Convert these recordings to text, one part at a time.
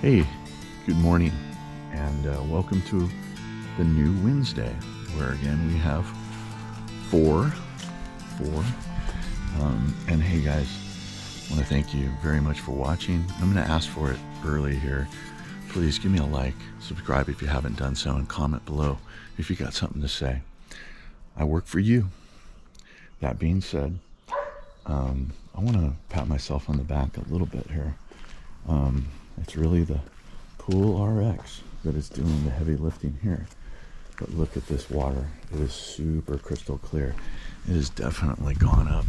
Hey, good morning, and welcome to the new Wednesday, where again we have four. And hey guys, I want to thank you very much for watching. I'm going to ask for it early here. Please give me a like, subscribe if you haven't done so, and comment below if you got something to say. I work for you. That being said, I want to pat myself on the back a little bit here. It's really the Pool RX that is doing the heavy lifting here. But look at this water. It is super crystal clear. It has definitely gone up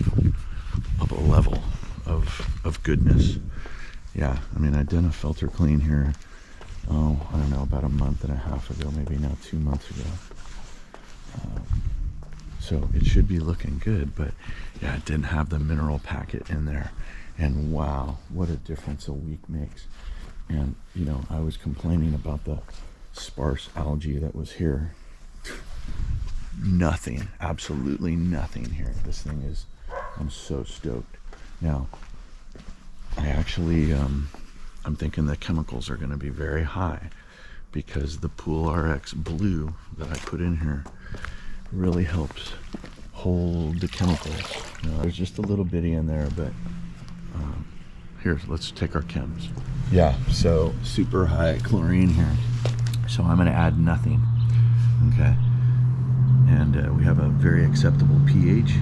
a level of goodness. Yeah, I mean, I did a filter clean here, I don't know, about a month and a half ago, maybe now 2 months ago. So it should be looking good, but yeah, it didn't have the mineral packet in there. And wow, what a difference a week makes. And you know, I was complaining about the sparse algae that was here. Nothing, absolutely nothing here. This thing is, I'm so stoked. Now, I actually, I'm thinking the chemicals are going to be very high, because the Pool RX blue that I put in here really helps hold the chemicals. You know, there's just a little bitty in there, but here, let's take our chems. Yeah, so super high chlorine here. So I'm going to add nothing. Okay. And we have a very acceptable pH.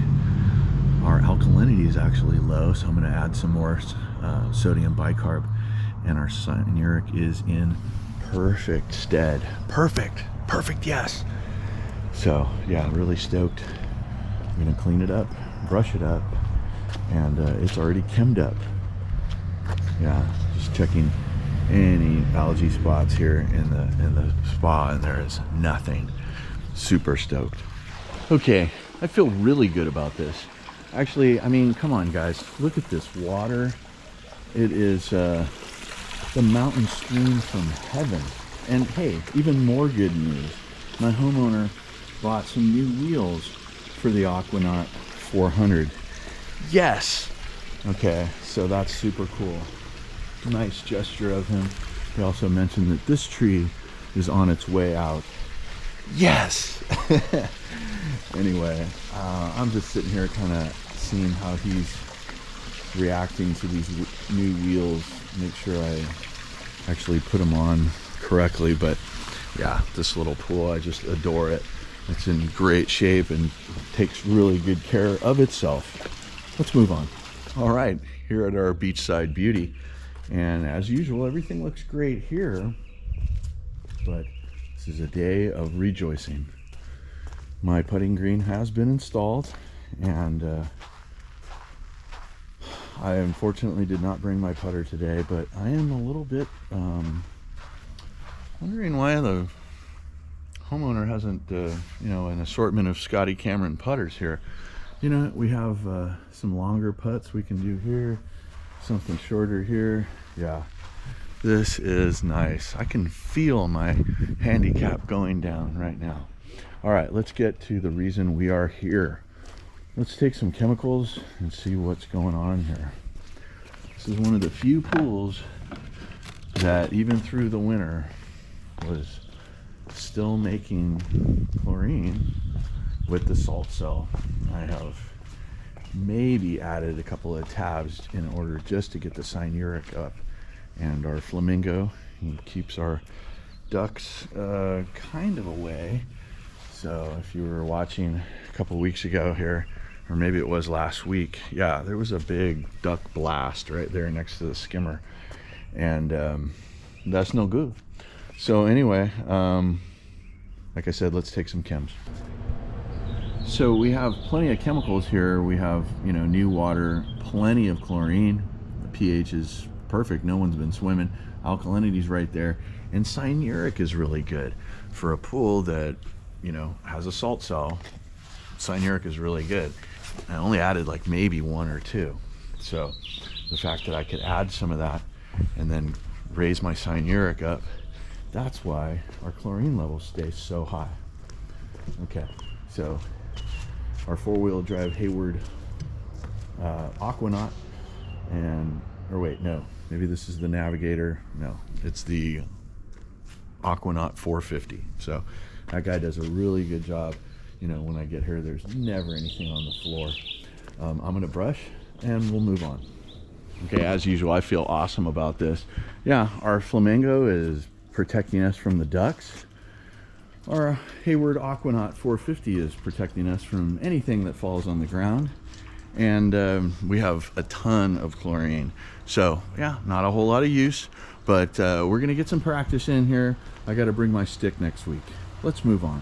Our alkalinity is actually low, so I'm going to add some more sodium bicarb. And our cyanuric is in perfect stead. Perfect, yes. So yeah, really stoked. I'm going to clean it up, brush it up, and it's already chemmed up. Yeah, just checking any algae spots here in the spa, and there is nothing. Super stoked. Okay, I feel really good about this. Actually, I mean, come on guys, look at this water. It is the mountain stream from heaven. And hey, even more good news. My homeowner bought some new wheels for the Aquanaut 400. Yes! Okay, so that's super cool. Nice gesture of him. He also mentioned that this tree is on its way out. Yes! Anyway, I'm just sitting here kind of seeing how he's reacting to these new wheels. Make sure I actually put them on correctly. But yeah, this little pool, I just adore it. It's in great shape and takes really good care of itself. Let's move on. All right, here at our Beachside Beauty. And as usual, everything looks great here, but this is a day of rejoicing. My putting green has been installed, and I unfortunately did not bring my putter today, but I am a little bit wondering why the homeowner hasn't, you know, an assortment of Scotty Cameron putters here. You know, we have some longer putts we can do here, something shorter here. Yeah, this is nice. I can feel my handicap going down right now. All right, let's get to the reason we are here. Let's take some chemicals and see what's going on here. This is one of the few pools that even through the winter was still making chlorine with the salt cell. I have maybe added a couple of tabs in order just to get the cyanuric up. And our flamingo, he keeps our ducks kind of away. So if you were watching a couple weeks ago here, or maybe it was last week, yeah, there was a big duck blast right there next to the skimmer, and that's no good. So anyway, like I said, let's take some chems. So we have plenty of chemicals here. We have, you know, new water, plenty of chlorine. The pH is perfect. No one's been swimming. Alkalinity's right there, and cyanuric is really good for a pool that, you know, has a salt cell. Cyanuric is really good. I only added like maybe 1 or 2. So the fact that I could add some of that and then raise my cyanuric up, that's why our chlorine levels stay so high. Okay, so our 4-wheel drive Hayward Aquanaut, and, or wait, no, Maybe this is the Navigator. No, it's the Aquanaut 450. So that guy does a really good job. You know, when I get here, there's never anything on the floor. I'm gonna brush and we'll move on. Okay, as usual, I feel awesome about this. Yeah, our flamingo is protecting us from the ducks. Our Hayward Aquanaut 450 is protecting us from anything that falls on the ground. And we have a ton of chlorine. So yeah, not a whole lot of use, but we're gonna get some practice in here. I gotta bring my stick next week. Let's move on.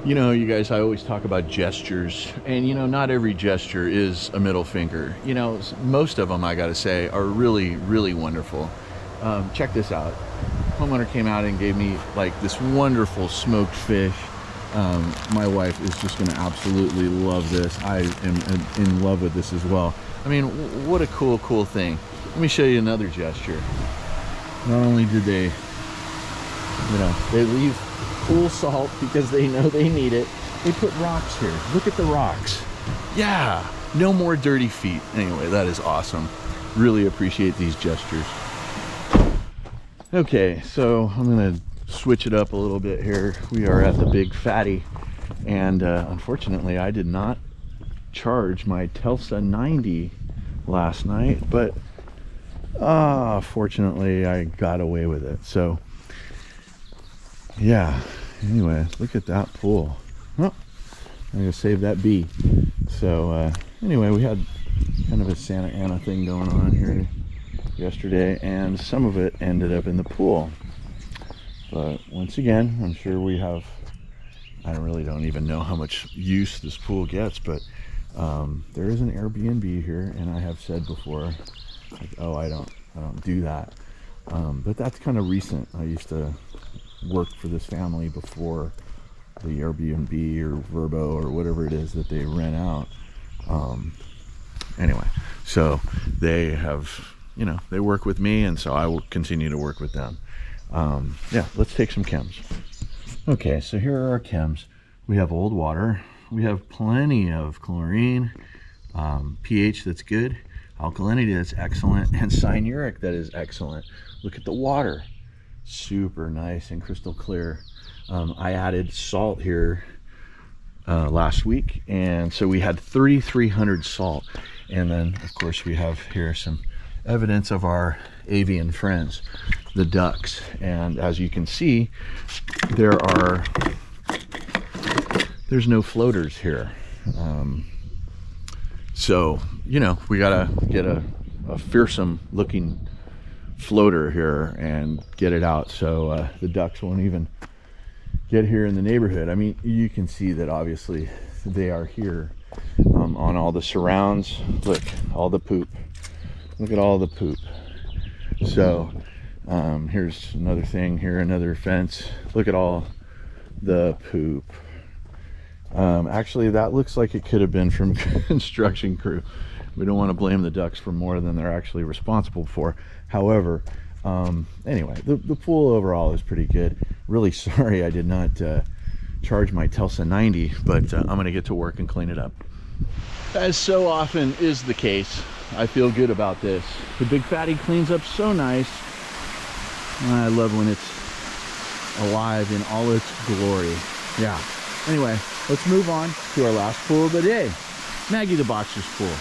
You know, you guys, I always talk about gestures, and you know, not every gesture is a middle finger. You know, most of them, I gotta say, are really, really wonderful. Check this out. Homeowner came out and gave me like this wonderful smoked fish. My wife is just gonna absolutely love this. I am in love with this as well. I mean, what a cool thing. Let me show you another gesture. Not only did they, you know, they leave pool salt because they know they need it. They put rocks here. Look at the rocks. Yeah, no more dirty feet. Anyway, that is awesome. Really appreciate these gestures. Okay, so I'm gonna switch it up a little bit here. We are at the Big Fatty, and unfortunately I did not charge my Telsa 90 last night, but fortunately I got away with it. So yeah, anyway, look at that pool. Oh, I'm gonna save that bee. So anyway, we had kind of a Santa Ana thing going on here yesterday, and some of it ended up in the pool. But once again, I'm sure we have, I really don't even know how much use this pool gets, but there is an Airbnb here, and I have said before, like, oh, I don't do that. But that's kind of recent. I used to work for this family before the Airbnb or Verbo or whatever it is that they rent out. Anyway, so they have, you know, they work with me, and so I will continue to work with them. Yeah, let's take some chems. Okay, so here are our chems. We have old water. We have plenty of chlorine, pH that's good, alkalinity that's excellent, and cyanuric that is excellent. Look at the water. Super nice and crystal clear. I added salt here last week, and so we had 3,300 salt. And then, of course, we have here some evidence of our avian friends, the ducks. And as you can see, there's no floaters here. So, you know, we gotta get a fearsome looking floater here and get it out, so the ducks won't even get here in the neighborhood. I mean, you can see that obviously they are here on all the surrounds. Look, all the poop. Look at all the poop. So here's another thing here, another fence. Look at all the poop. Actually, that looks like it could have been from construction crew. We don't want to blame the ducks for more than they're actually responsible for. However, anyway, the pool overall is pretty good. Really sorry I did not charge my Telsa 90, but I'm going to get to work and clean it up. As so often is the case, I feel good about this. The Big Fatty cleans up so nice. I love when it's alive in all its glory. Yeah. Anyway, let's move on to our last pool of the day, Maggie the Boxer's pool.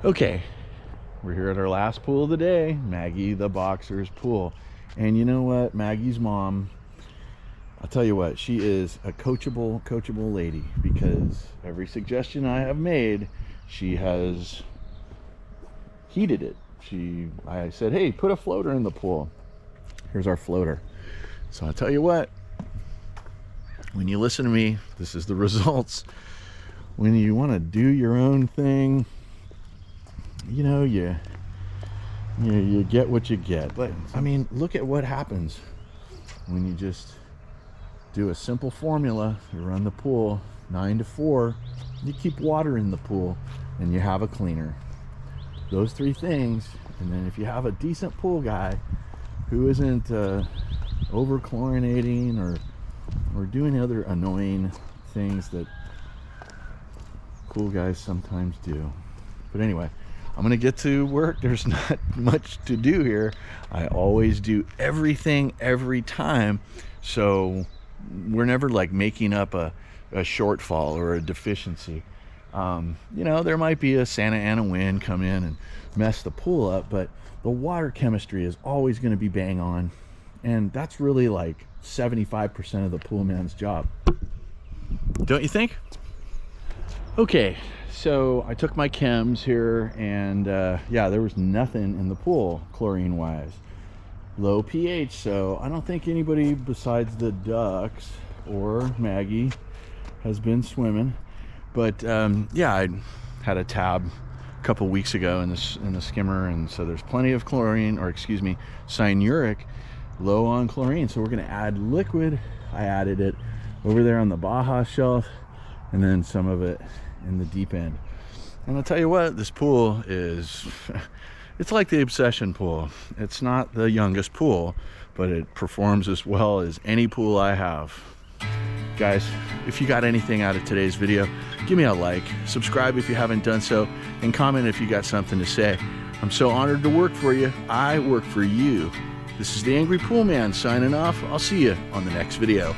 Okay, we're here at our last pool of the day, Maggie the Boxer's pool. And you know what, Maggie's mom, I'll tell you what, she is a coachable lady, because every suggestion I have made, she has heeded it. I said, hey, put a floater in the pool. Here's our floater. So I'll tell you what, when you listen to me, this is the results. When you want to do your own thing, you know, you get what you get. But I mean, look at what happens when you just do a simple formula. You run the pool 9 to 4, you keep water in the pool, and you have a cleaner. Those 3 things, and then if you have a decent pool guy who isn't over chlorinating or doing other annoying things that cool guys sometimes do. But anyway, I'm gonna get to work. There's not much to do here. I always do everything every time, so we're never like making up a shortfall or a deficiency. You know, there might be a Santa Ana wind come in and mess the pool up, but the water chemistry is always going to be bang on, and that's really like 75% of the pool man's job, don't you think? Okay, so I took my chems here, and yeah, there was nothing in the pool chlorine wise. Low pH, so I don't think anybody besides the ducks or Maggie has been swimming. But yeah, I had a tab a couple weeks ago in the skimmer, and so there's plenty of chlorine, or excuse me, cyanuric, low on chlorine. So we're going to add liquid. I added it over there on the Baja shelf, and then some of it in the deep end. And I'll tell you what, this pool is it's like the Obsession pool. It's not the youngest pool, but it performs as well as any pool I have. Guys, if you got anything out of today's video, give me a like, subscribe if you haven't done so, and comment if you got something to say. I'm so honored to work for you. I work for you. This is the Angry Pool Man signing off. I'll see you on the next video.